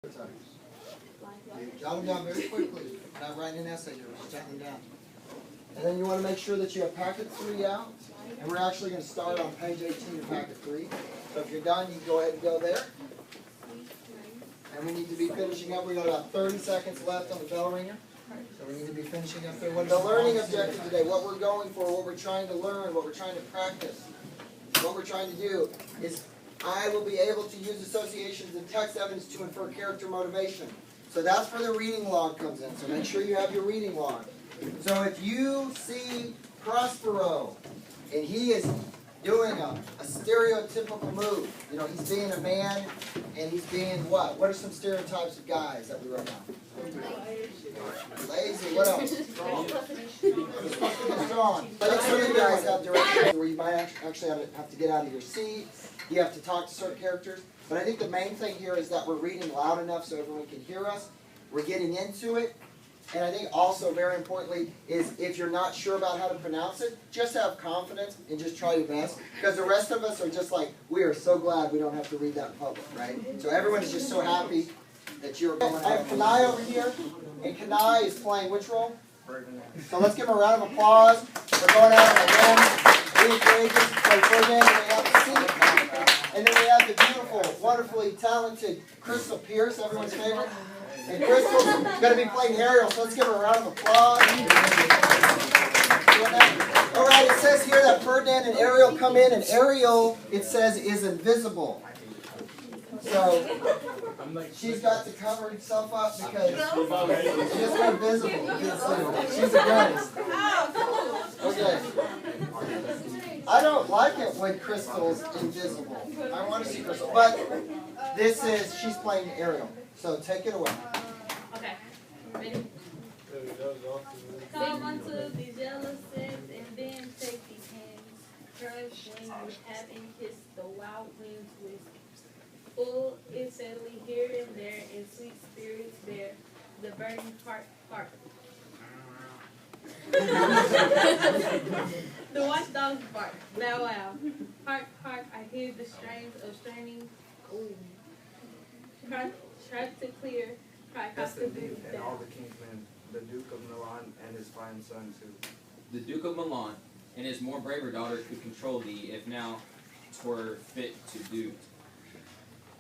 You jot them down very quickly. You're not writing an essay, you're just jotting them down. And then you want to make sure that you have packet 3 out. And we're actually going to start on page 18 of packet 3. So if you're done, you can go ahead and go there. And we need to be finishing up. We've got about 30 seconds left on the bell ringer. So we need to be finishing up there. What the learning objective today, what we're going for, what we're trying to learn, what we're trying to practice, what we're trying to do is I will be able to use associations and text evidence to infer character motivation. So that's where the reading log comes in. So make sure you have your reading log. So if you see Prospero and he is doing a stereotypical move, you know, he's being a man and he's being what? What are some stereotypes of guys that we wrote down? Lazy. What else? Strong. I think some of you guys have directions where you might actually have to get out of your seat. You have to talk to certain characters. But I think the main thing here is that we're reading loud enough so everyone can hear us. We're getting into it. And I think also very importantly is if you're not sure about how to pronounce it, just have confidence and just try your best. Because the rest of us are just like, we are so glad we don't have to read that in public, right? So everyone is just so happy that you're going out. I have Kanai over here. And Kanai is playing which role? So let's give him a round of applause for going out on a limb, being courageous, play Ferdinand, and we have the seat. And then we have the beautiful, wonderfully talented Crystal Pierce, everyone's favorite. And Crystal's going to be playing Ariel, so let's give her a round of applause. All right, it says here that Ferdinand and Ariel come in, and Ariel, it says, is invisible. So she's got to cover herself up because she's invisible. She's a ghost. Okay. I don't like it when Crystal's invisible. I want to see Crystal, but this is, she's playing Ariel. So take it away. Okay. Ready? Come unto the jealous sins and then take these hands. Crush when you haven't kissed the wild winds with. Full is steadily here and there, and sweet spirits bear the burning heart. The watchdogs bark, bow wow. Hark, I hear the strains of straining. Ooh. Try to clear, cry cockaboo. And all the kingsmen, the Duke of Milan and his fine son too. The Duke of Milan and his more braver daughter could control thee, if now 'twere fit to do.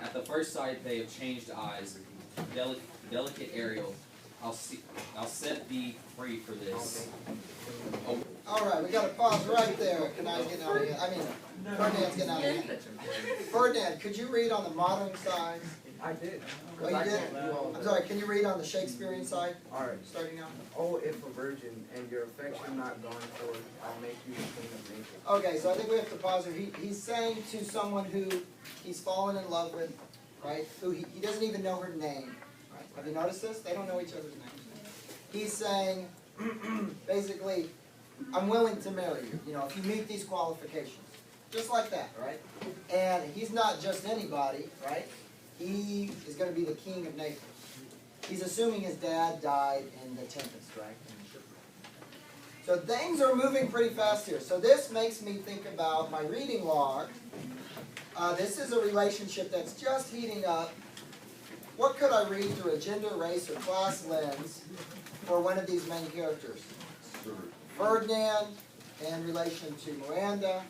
At the first sight they have changed eyes. Delicate Ariel, I'll set thee free for this. Oh. All right, we got to pause right there. Kanai's getting out of here. I mean, Ferdinand's getting out of here. Ferdinand, could you read on the modern side? I did. Oh, you did? I'm sorry, can you read on the Shakespearean side? Alright. Starting out. Oh, if a virgin, and your affection not gone forth, I'll make you the king of nations. Okay, so I think we have to pause here. He's saying to someone who he's fallen in love with, right? Who he doesn't even know her name. Right? Have you noticed this? They don't know each other's names. He's saying, basically, I'm willing to marry you. You know, if you meet these qualifications. Just like that, right? And he's not just anybody, right? He is going to be the king of Naples. He's assuming his dad died in the Tempest, right? So things are moving pretty fast here. So this makes me think about my reading log. This is a relationship that's just heating up. What could I read through a gender, race, or class lens for one of these main characters? Ferdinand in relation to Miranda.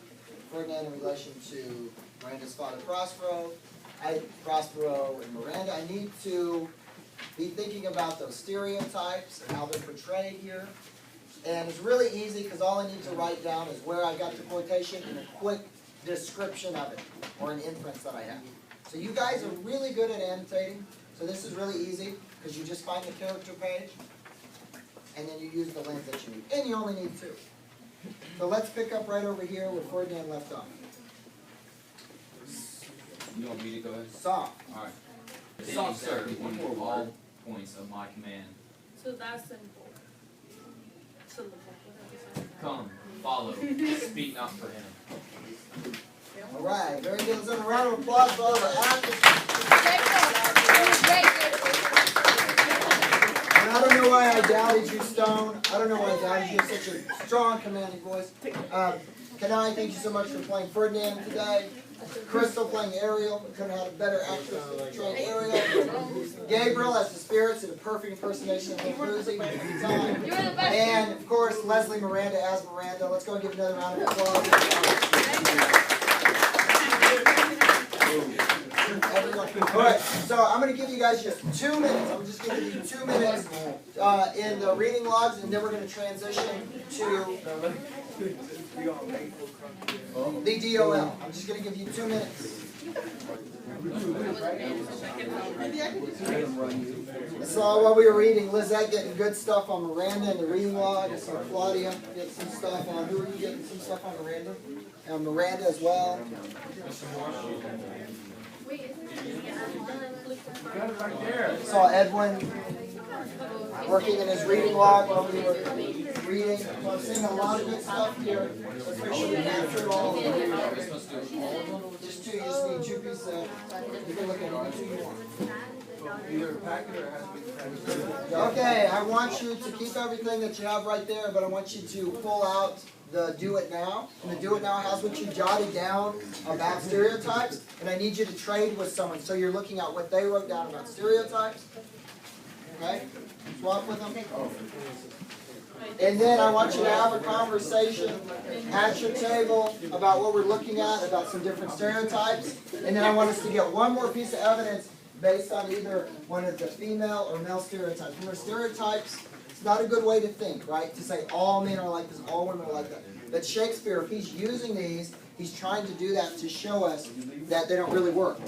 Ferdinand in relation to Miranda's father, Prospero. Prospero and Miranda. I need to be thinking about those stereotypes and how they're portrayed here. And it's really easy because all I need to write down is where I got the quotation and a quick description of it, or an inference that I have. So you guys are really good at annotating. So this is really easy because you just find the character page and then you use the lens that you need. And you only need 2. So let's pick up right over here where Ferdinand left off. You want me to go ahead? Soft. Alright. Soft, sir, in all points of my command. To thy simple. Come, follow, speak not for him. All right, very good. Let's have a round of applause for all of our actors. And I don't know why I doubted you, Stone. I don't know why I doubted you. You have such a strong, commanding voice. Kanai, thank you so much for playing Ferdinand today. Crystal playing Ariel, we couldn't have had a better actress to train Ariel. Gabriel as the spirits did a perfect impersonation of Lizzie. And of course, Leslie Miranda as Miranda. Let's go and give another round of applause. Alright, so I'm going to give you guys just 2 minutes. I'm just going to give you 2 minutes in the reading logs, and then we're going to transition to the DOL. I'm just going to give you 2 minutes. So while we were reading, Lizette getting good stuff on Miranda in the reading log. I saw Claudia get some stuff on. Who are you getting some stuff on Miranda? Miranda as well. Saw Edwin working in his reading log while we were reading. So I'm seeing a lot of good stuff here. Let's make sure we captured all of them. Just two. You just need 2 pieces of. You can look at any 2 you want. Either packet or it has to be packaged. Okay, I want you to keep everything that you have right there, but I want you to pull out the Do It Now. And the Do It Now has what you jotted down about stereotypes, and I need you to trade with someone. So you're looking at what they wrote down about stereotypes. Okay? Swap with them. And then I want you to have a conversation at your table about what we're looking at, about some different stereotypes. And then I want us to get one more piece of evidence based on either one of the female or male stereotypes. Remember, stereotypes, it's not a good way to think, right? To say all men are like this, all women are like that. But Shakespeare, if he's using these, he's trying to do that to show us that they don't really work.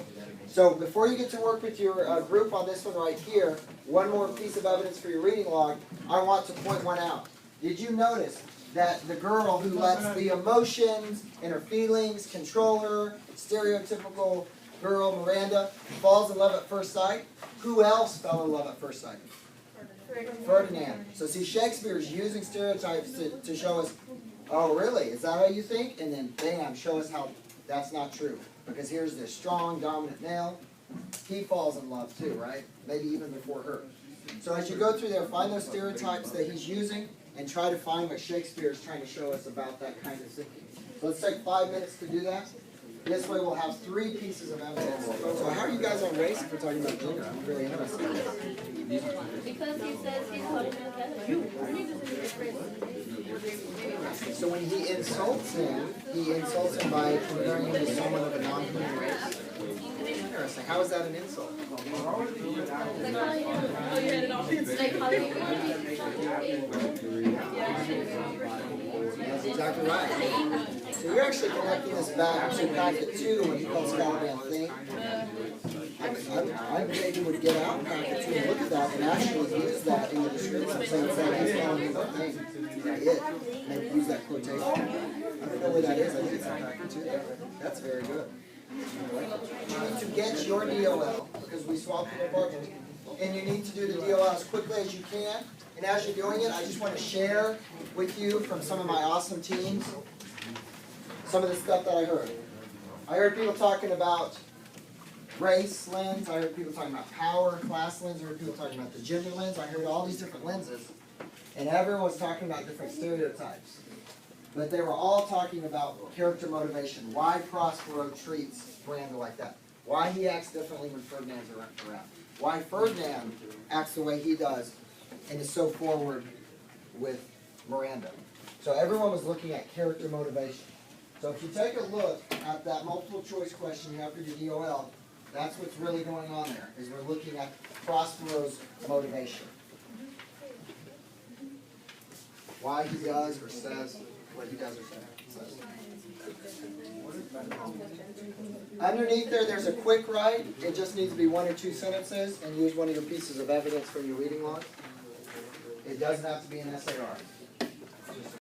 So before you get to work with your group on this one right here, one more piece of evidence for your reading log, I want to point one out. Did you notice that the girl who lets the emotions and her feelings control her, stereotypical girl, Miranda, falls in love at first sight? Who else fell in love at first sight? Ferdinand. So see, Shakespeare is using stereotypes to show us, oh really, is that how you think? And then bam, show us how that's not true. Because here's this strong, dominant male. He falls in love too, right? Maybe even before her. So as you go through there, find those stereotypes that he's using and try to find what Shakespeare is trying to show us about that kind of thinking. So let's take 5 minutes to do that. This way we'll have 3 pieces of evidence. So how are you guys on race if we're talking about gender? I'm really interested in this. Because he says he's holding So when he insults him by comparing him to someone of a non-human race. Interesting. How is that an insult? That's exactly right. So you're actually connecting this back to packet 2 when he calls Caliban thing. I bet you would get out in packet 2 and look at that and actually use that in the description. So it's like he's calling him a thing. It. And use that quotation. I don't know where that is. I think it's in packet 2 there. That's very good. You need to get your DOL because we swapped the department. And you need to do the DOL as quickly as you can. And as you're doing it, I just want to share with you from some of my awesome teams some of the stuff that I heard. I heard people talking about race lens. I heard people talking about power, class lens. I heard people talking about the gender lens. I heard all these different lenses. And everyone was talking about different stereotypes. But they were all talking about character motivation. Why Prospero treats Miranda like that. Why he acts differently when Ferdinand's around. Why Ferdinand acts the way he does and is so forward with Miranda. So everyone was looking at character motivation. So if you take a look at that multiple choice question you have for your DOL, that's what's really going on there, is we're looking at Prospero's motivation. Why he does or says what he does or says. Underneath there's a quick write. It just needs to be 1 or 2 sentences and use one of your pieces of evidence from your reading log. It doesn't have to be an SAR.